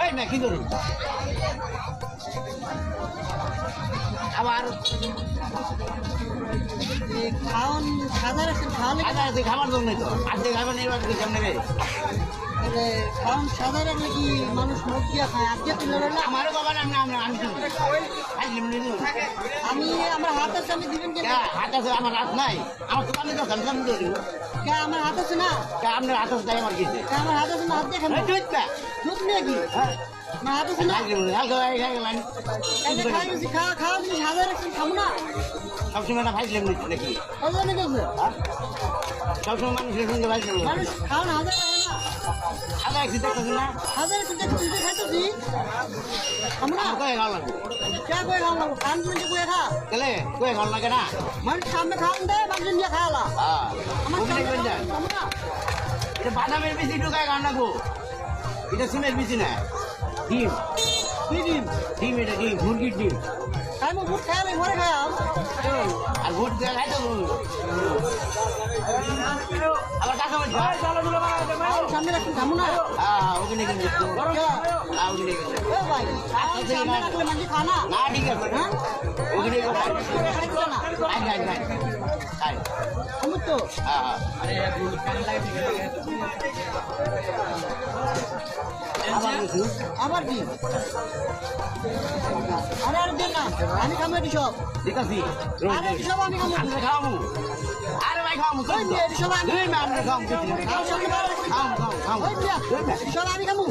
এই না কি করুন আবার খাওয়ান সাদা রাখছেন খাওয়ালে খাবার জন্য তো আজকে খাবার নেই কেমন নেবে খাওয়ান সাদা রাখলে কি মানুষ মুখ দিয়ে খায় আজকে তুলে রইলে আমারও বাবা নাম না আমরা আমি আমি আমার হাত আছে আমি দিবেন কেন হাত আছে আমার হাত নাই আমার দোকানে তো সামনে দিব আমার হাত আছে না আপনার হাত আছে তাই আমার কিছু আমার হাত আছে না হাত দেখেন দুধ নিয়ে কি আমার হাত আছে না খাওয়া খাওয়া জিনিস সাদা রাখছেন খাবো না সবসময় না ভাইছিলাম নাকি সবসময় মানুষের সঙ্গে ভাইছিলাম মানুষ খাওয়া না হাজার রাখে না আদা একটু দেখতেছি না হাজার একটু দেখতেছি খাইতেছি আমরা কয়ে খাওয়া লাগবে কে কয়ে খাওয়া লাগবো খান তুমি কয়ে খা গেলে কয়ে খাওয়া লাগে না মানুষ সামনে খাওয়ান দেয় মানুষ নিয়ে খাওয়ালা আমার সামনে আমরা এটা বাদামের বেশি ঢুকায় খাওয়া লাগবো এটা সিমের বেশি না ডিম কি ডিম ডিম এটা ডিম মুরগির ডিম আমি ভুট খাই ঘরে খাওয়াম আর ভোট দেওয়া খাই তো আবার কাকা বলছি সামনে রাখুন খামো না ওখানে কিন্তু ওখানে কিন্তু ভাই সামনে রাখলে মানুষ খা না না ঠিক আছে হ্যাঁ ওখানে খাইছে না খাই আমি তো আবার কি আরে আর দেন না আমি খাবো এটি সব ঠিক আছে আরে এটি সব আমি খাবো আমরা খাওয়াবো আরে ভাই খাওয়াবো ওই যে এটি সব আমি আমরা খাওয়াবো খাওয়ার সামনে খাওয়াবো খাওয়াবো ওই যে এটি সব আমি খাবো